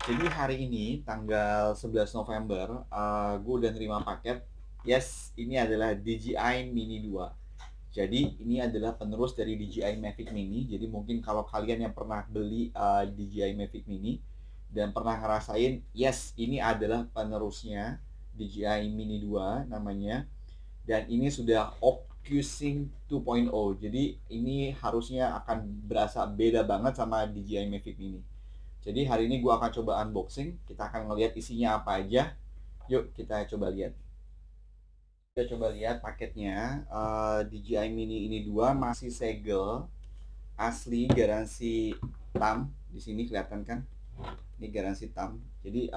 Jadi hari ini tanggal 11 November, gue udah nerima paket. Yes, ini adalah DJI Mini 2. Jadi ini adalah penerus dari DJI Mavic Mini. Jadi mungkin kalau kalian yang pernah beli DJI Mavic Mini dan pernah ngerasain, yes, ini adalah penerusnya DJI Mini 2 namanya. Dan ini sudah OcuSync 2.0. Jadi ini harusnya akan berasa beda banget sama DJI Mavic Mini. Jadi hari ini gue akan coba unboxing. Kita akan ngelihat isinya apa aja. Yuk kita coba lihat. Kita coba lihat paketnya. DJI Mini ini 2 masih segel, asli, garansi TAM. Di sini kelihatan kan? Ini garansi TAM. Jadi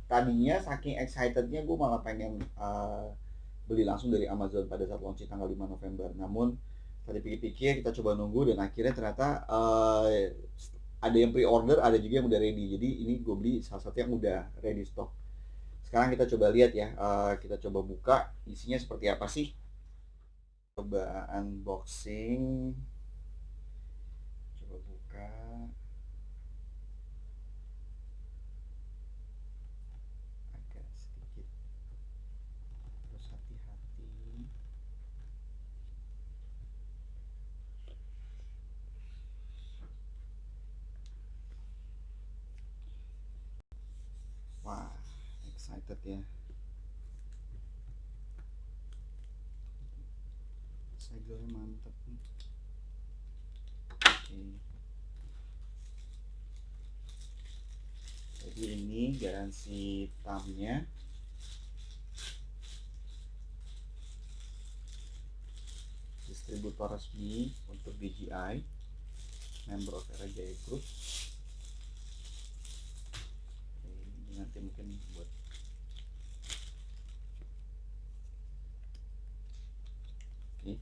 tadinya saking excitednya gue malah pengen beli langsung dari Amazon pada saat launching tanggal 5 November. Namun tadi pikir-pikir kita coba nunggu dan akhirnya ternyata ada yang pre-order, ada juga yang udah ready. Jadi ini gue beli salah satu yang udah ready stock. Sekarang kita coba lihat ya, kita coba buka isinya seperti apa sih. Coba unboxing, coba buka. Agak sedikit, terus hati-hati. Wah, excited ya. Segelnya mantep nih. Oke. Jadi ini garansi TAM-nya. Distributor resmi untuk DJI, member of Era Jaya Group. Ini nanti mungkin buat oke,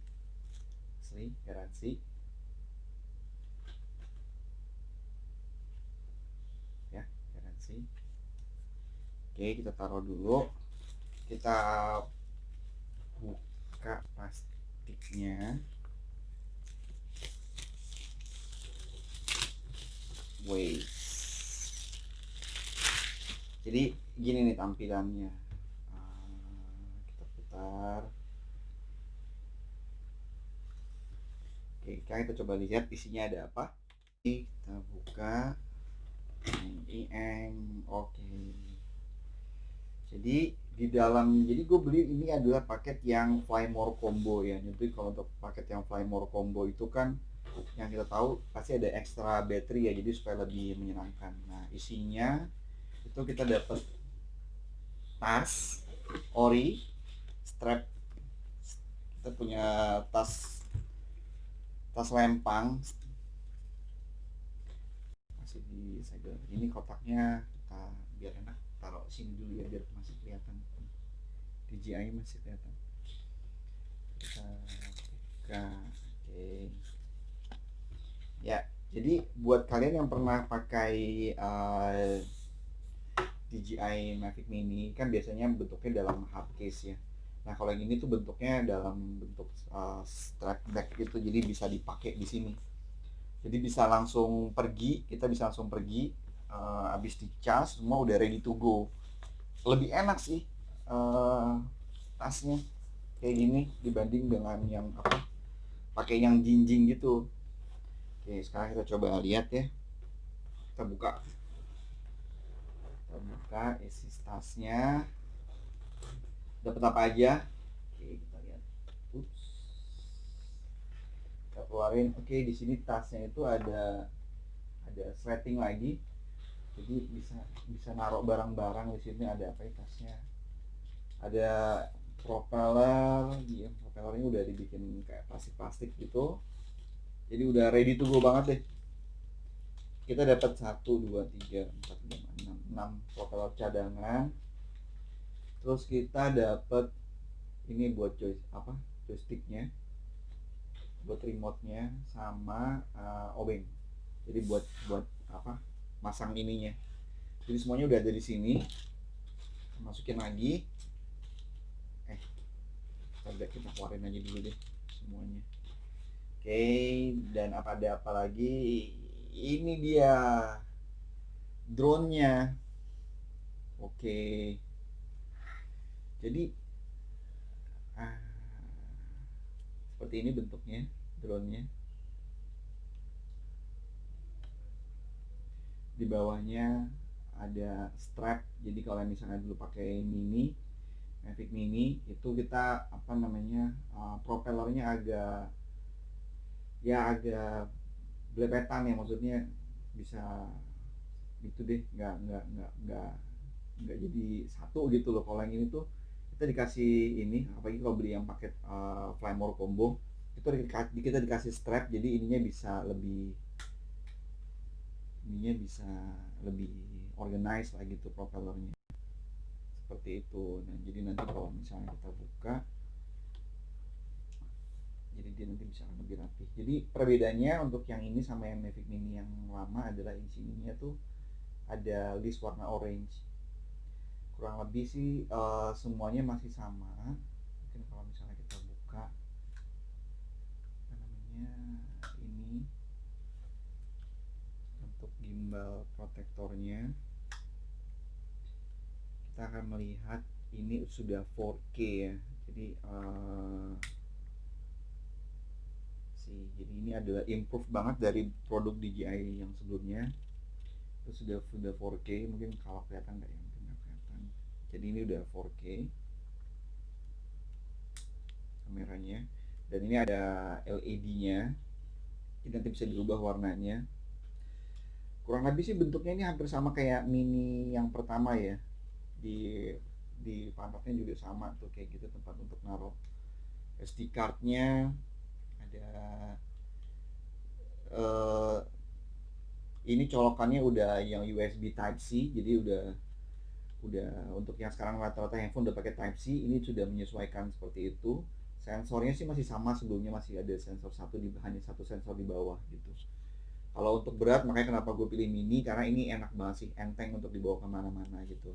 asli garansi ya, garansi. Oke, kita taruh dulu. Kita buka plastiknya. Wait. Jadi gini nih tampilannya. Kita putar. Oke, sekarang kita coba lihat isinya ada apa. Kita buka. Oke. Jadi di dalam, jadi gue beli ini adalah paket yang Fly More Combo ya. Jadi kalau untuk paket yang Fly More Combo itu kan yang kita tahu pasti ada ekstra battery ya, jadi supaya lebih menyenangkan. Nah isinya itu kita dapat tas ori, strap, kita punya tas tas lempang, masih di segel. Ini kotaknya kita biar enak taruh sini dulu ya biar masih kelihatan. DJI masih kelihatan. Kita buka. Oke. Ya, jadi buat kalian yang pernah pakai DJI Mavic Mini kan biasanya bentuknya dalam hard case ya. Nah kalau yang ini tuh bentuknya dalam bentuk strap bag gitu, jadi bisa dipakai di sini. Jadi bisa langsung pergi, kita bisa langsung pergi, habis dicas semua udah ready to go. Lebih enak sih tasnya kayak gini dibanding dengan yang apa, pakai yang jinjing gitu. Oke, sekarang kita coba lihat ya. Kita buka. Kita buka isi tasnya. Dapat apa aja? Oke, kita lihat. Ups. Kita keluarin. Oke, di sini tasnya itu ada sleting lagi. Jadi bisa bisa naruh barang-barang di sini. Ada apa ya tasnya? Ada propeller. Ya, propellernya udah dibikin kayak plastik-plastik gitu. Jadi udah ready to go banget deh. Kita dapat 1, 2, 3, 4, 5, 6 propeller cadangan. Terus kita dapat ini buat joysticknya, buat remote-nya sama obeng. Jadi buat buat apa? Masang ininya. Jadi semuanya udah ada di sini. Masukin lagi. Kita keluarin aja dulu deh semuanya. Oke, dan ada apa lagi? Ini dia drone-nya. Oke, jadi ah, seperti ini bentuknya drone-nya. Di bawahnya ada strap. Jadi kalau misalnya dulu pakai Mini, Mavic Mini itu kita apa namanya propellernya agak ya agak belepetan ya, maksudnya bisa itu deh, nggak jadi satu gitu loh. Kalau yang ini tuh kita dikasih ini, apalagi kalau beli yang paket Flymore combo itu kita dikasih strap, jadi ininya bisa lebih organize lah gitu propellernya, seperti itu. Nah jadi nanti kalau misalnya kita buka, jadi dia nanti bisa lebih rapi. Jadi perbedaannya untuk yang ini sama yang Mavic Mini yang lama adalah di sininya tuh ada list warna orange. Kurang lebih sih semuanya masih sama. Mungkin kalau misalnya kita buka apa namanya ini untuk gimbal protektornya, kita akan melihat ini sudah 4K ya. Jadi jadi ini adalah improve banget dari produk DJI yang sebelumnya. Itu sudah 4K, mungkin kalau kelihatan nggak ya, mungkin nggak kelihatan. Jadi ini udah 4K kameranya, dan ini ada LED-nya, jadi nanti bisa dirubah warnanya. Kurang lebih sih bentuknya ini hampir sama kayak Mini yang pertama ya. Di pantatnya juga sama tuh kayak gitu, tempat untuk naruh SD card-nya. Ada ini colokannya udah yang USB Type C, jadi udah untuk yang sekarang rata-rata handphone udah pakai Type C, ini sudah menyesuaikan seperti itu. Sensornya sih masih sama, sebelumnya masih ada sensor hanya satu sensor di bawah gitu. Kalau untuk berat, makanya kenapa gue pilih Mini, karena ini enak banget sih, enteng untuk dibawa kemana-mana gitu.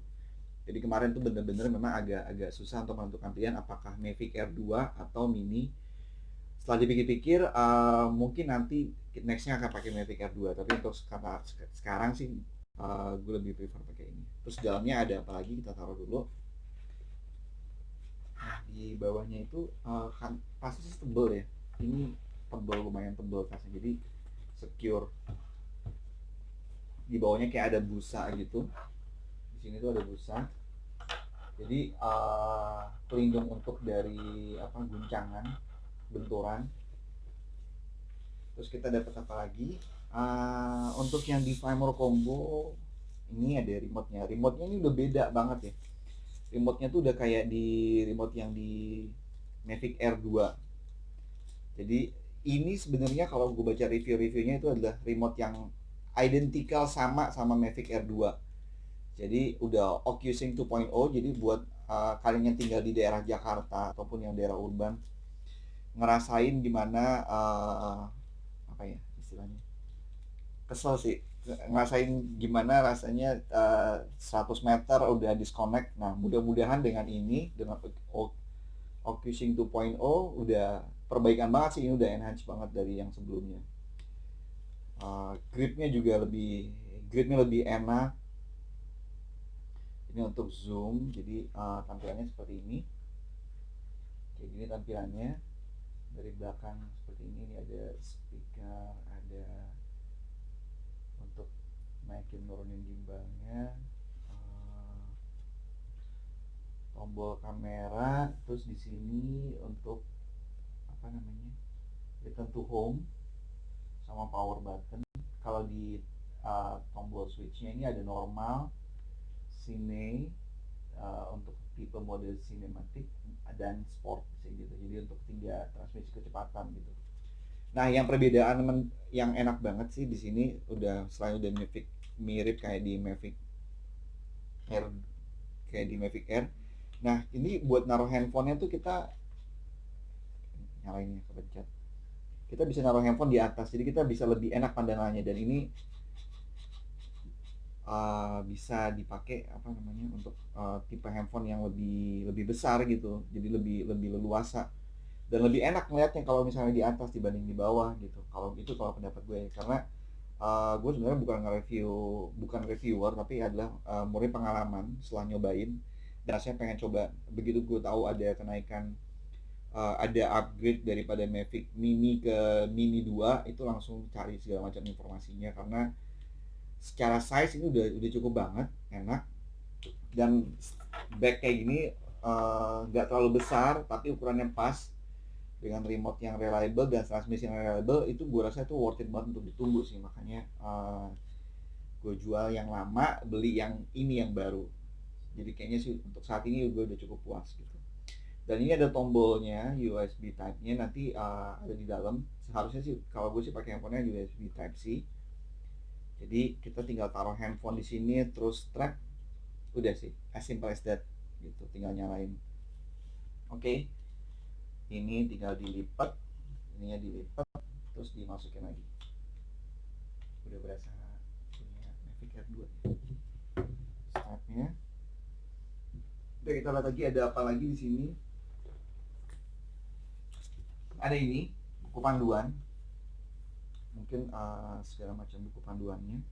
Jadi kemarin tuh bener-bener memang agak susah untuk menentukan pilihan apakah Mavic Air 2 atau Mini. Setelah dipikir-pikir, mungkin nanti nextnya akan pakai Mavic Air 2, tapi untuk sekarang sih gue lebih prefer pakai ini. Terus dalamnya ada apa lagi, kita taruh dulu. Nah di bawahnya itu kan pasti sih tebel ya, ini tebel, lumayan tebel tasnya, jadi secure. Di bawahnya kayak ada busa gitu, di sini tuh ada busa, jadi pelindung untuk dari guncangan, benturan. Terus kita dapat apa lagi? Untuk yang di Flymore combo ini ada remote-nya. Remote-nya ini udah beda banget ya. Remote-nya tuh udah kayak di remote yang di Mavic Air 2. Jadi ini sebenarnya kalau gue baca review-reviewnya itu adalah remote yang identical sama Mavic Air 2. Jadi udah OcuSync 2.0, jadi buat kalian yang tinggal di daerah Jakarta ataupun yang daerah urban, ngerasain gimana apa ya istilahnya, kesel sih, ngerasain gimana rasanya 100 meter udah disconnect. Nah mudah-mudahan dengan ini, dengan OcuSync 2.0 udah perbaikan banget sih, ini udah enhance banget dari yang sebelumnya. Gripnya lebih enak. Ini untuk zoom, jadi tampilannya seperti ini, kayak gini tampilannya dari belakang seperti ini. Ini ada speaker, ada untuk naikin nurunin gimbalnya, tombol kamera, terus di sini untuk apa namanya, return to home sama power button. Kalau di tombol switchnya ini ada normal, cine, untuk tipe mode cinematic, dan sport gitu. Jadi untuk 3 transmisi kecepatan gitu. Nah, yang perbedaan yang enak banget sih di sini, selain udah mirip Air kayak di Mavic Air. Nah, ini buat naruh handphonenya tuh kita nyalainnya kepencet. Kita bisa naruh handphone di atas, jadi kita bisa lebih enak pandangannya, dan ini bisa dipakai apa namanya untuk tipe handphone yang lebih besar gitu, jadi lebih leluasa dan lebih enak ngeliatnya kalau misalnya di atas dibanding di bawah gitu. Kalau pendapat gue, karena Gue sebenarnya bukan reviewer, tapi adalah murni pengalaman setelah nyobain. Dan saya pengen coba, begitu gue tahu ada kenaikan, ada upgrade daripada Mavic Mini ke Mini 2, itu langsung cari segala macam informasinya, karena secara size ini udah cukup banget, enak. Dan bag kayak gini nggak terlalu besar, tapi ukurannya pas, dengan remote yang reliable dan transmisi yang reliable, itu gue rasa itu worth it banget untuk ditunggu sih. Makanya gue jual yang lama, beli yang ini yang baru. Jadi kayaknya sih untuk saat ini gue udah cukup puas gitu. Dan ini ada tombolnya USB Type-nya, nanti ada di dalam. Seharusnya sih kalau gue sih pakai handphonenya USB Type C. Jadi kita tinggal taruh handphone di sini, terus strap, udah sih, as simple as that gitu. Tinggal nyalain. Oke, ini tinggal dilipat, ininya dilipat, terus dimasukin lagi. Udah berasa punya Mavic Air 2 strapnya. Udah, kita lihat lagi ada apa lagi di sini. Ada ini buku panduan, mungkin segala macam buku panduannya.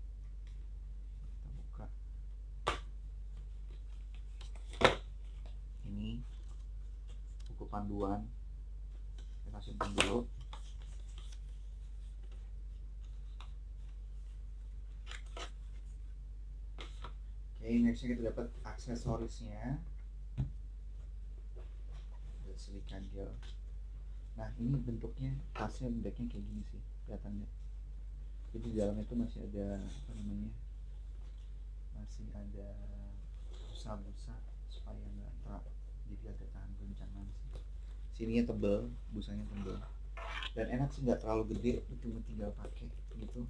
Kita buka, ini buku panduan, kita simpan dulu. Oke, nextnya kita dapat aksesorisnya, ada silikon gel. Nah, ini bentuknya, tasnya bentuknya kayak gini sih kelihatannya. Jadi di dalamnya itu masih ada apa namanya, masih ada busa-busa supaya nggak tak, jadi agak tahan guncangan sih. Sininya tebel, busanya tebel, dan enak sih, nggak terlalu gede, cuma tinggal pakai gitu.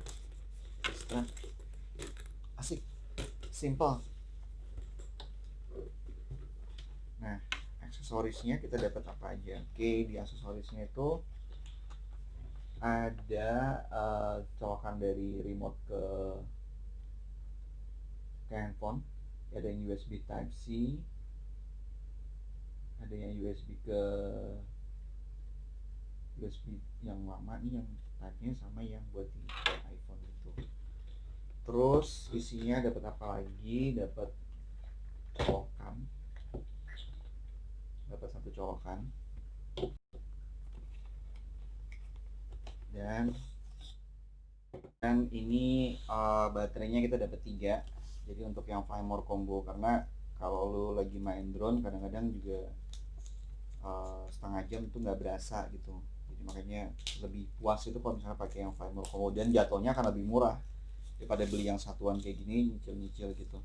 Strap, asik, simple. Nah, aksesorisnya kita dapat apa aja? Oke, di aksesorisnya itu ada colokan dari remote ke handphone, ada yang USB Type C, ada yang USB yang lama nih, yang type-nya sama yang buat di iPhone itu. Terus isinya dapat apa lagi? Dapat colokan, dapat satu colokan, dan ini baterainya kita dapat 3. Jadi untuk yang Fly More combo, karena kalau lu lagi main drone kadang-kadang juga setengah jam tuh nggak berasa gitu. Jadi makanya lebih puas itu kalau misalnya pakai yang Fly More combo, dan jatuhnya akan lebih murah daripada beli yang satuan kayak gini, nyicil-nyicil gitu.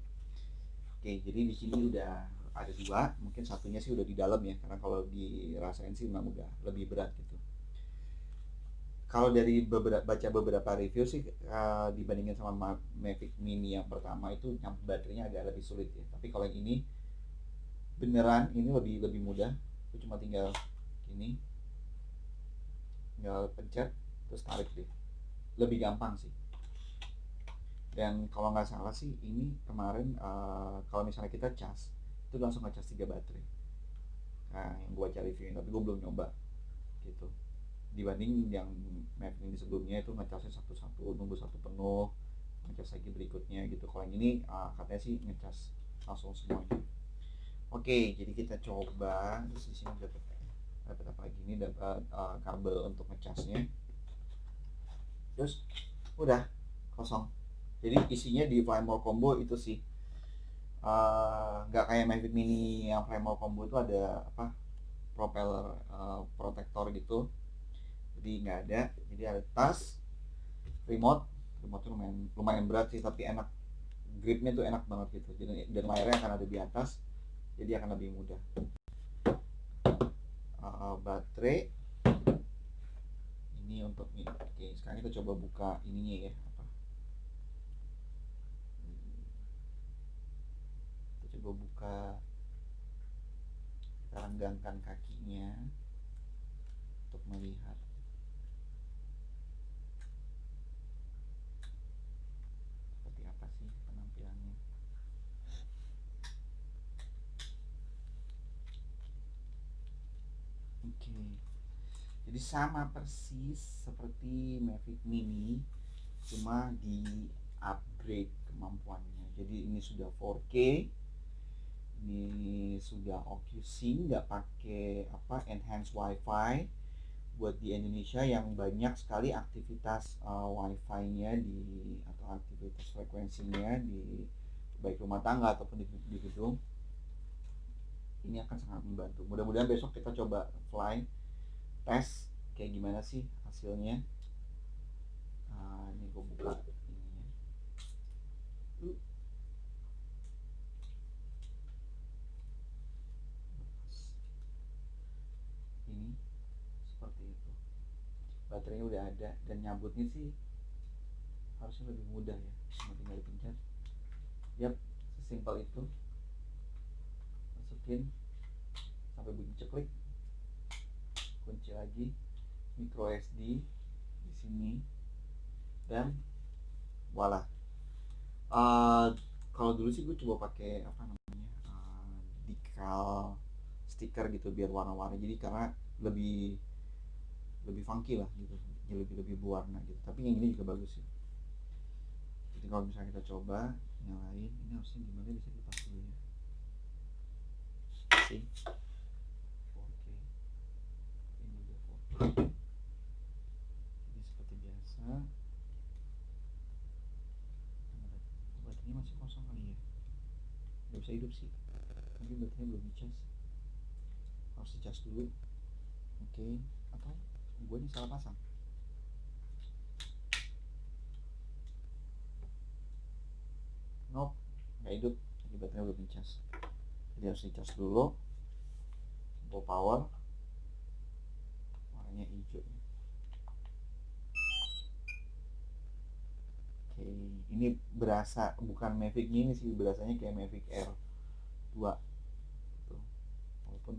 Oke, jadi di sini udah ada 2, mungkin satunya sih udah di dalam ya, karena kalau dirasain sih memang udah lebih berat gitu. Kalau dari baca beberapa review sih, dibandingin sama Mavic Mini yang pertama, itu nyampe baterainya agak lebih sulit ya. Tapi kalau yang ini beneran, ini lebih lebih mudah. Itu cuma tinggal ini, tinggal pencet terus tarik deh. Lebih gampang sih. Dan kalau nggak salah sih ini kemarin, kalau misalnya kita cas, itu langsung ngecas 3 baterai. Nah, yang gua cari reviewnya, tapi gua belum nyoba gitu. Dibanding yang Mavic Mini sebelumnya itu ngecasnya satu-satu, nunggu satu penuh, ngecas lagi berikutnya gitu. Kalau yang ini katanya sih ngecas langsung semuanya. Oke, jadi kita coba. Terus di sini dapat apa lagi? Ini dapat kabel untuk ngecasnya. Terus udah kosong. Jadi isinya di Flymore combo itu sih nggak kayak Mavic Mini yang Flymore combo itu ada apa, propeller protektor gitu. Jadi nggak ada. Jadi ada tas, remote. Remote tuh lumayan berat sih, tapi enak, gripnya tuh enak banget gitu. Jadi, dan layarnya akan ada di atas, jadi akan lebih mudah. Baterai ini untuk ini. Oke, sekarang kita coba buka ininya ya, apa, kita coba buka, kita renggangkan kakinya untuk melihat seperti apa sih penampilannya. Oke, jadi sama persis seperti Mavic Mini, cuma di upgrade kemampuannya. Jadi ini sudah 4K, ini sudah OQC, nggak pakai enhanced WiFi. Buat di Indonesia yang banyak sekali aktivitas WiFi-nya atau aktivitas frekuensinya di baik rumah tangga ataupun di gedung, ini akan sangat membantu. Mudah-mudahan besok kita coba fly tes kayak gimana sih hasilnya. Ini gue buka ininya. Ini seperti itu, baterainya udah ada dan nyabutnya sih harusnya lebih mudah ya, cuma tinggal dipencet. Yap, sesimpel itu. Masukin sampai bunyi ceklik, kunci lagi, micro SD di sini, dan voila. Kalau dulu sih gue coba pakai decal stiker gitu biar warna-warni, jadi karena lebih funky lah gitu, lebih berwarna gitu. Tapi yang ini juga bagus sih. Jadi kalau misalnya kita coba nyalain, ini harusnya gimana, bisa dilepas dulu ya sih. 4K, ini udah 4K. Jadi seperti biasa, baterainya masih kosong kali ya, nggak bisa hidup sih, mungkin baterainya belum dicas, harus dicas dulu. Oke, atau gue ini salah pasang. Nope, nggak hidup, jadi baterainya belum dicas, jadi harus dicas dulu. Full power, warnanya hijau. Oke, ini berasa bukan Mavic Mini sih, berasanya kayak Mavic Air 2 gitu. Walaupun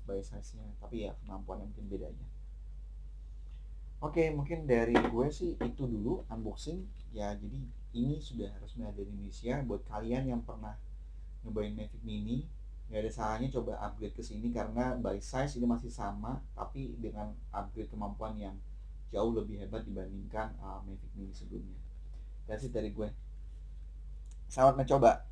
sebagai size-nya, tapi ya kemampuannya mungkin beda aja. Oke, mungkin dari gue sih itu dulu unboxing ya. Jadi ini sudah resmi ada di Indonesia. Buat kalian yang pernah nyobain Mavic Mini, nggak ada salahnya coba upgrade ke sini, karena by size ini masih sama, tapi dengan upgrade kemampuan yang jauh lebih hebat dibandingkan Mavic Mini sebelumnya. That's it dari gue. Selamat mencoba.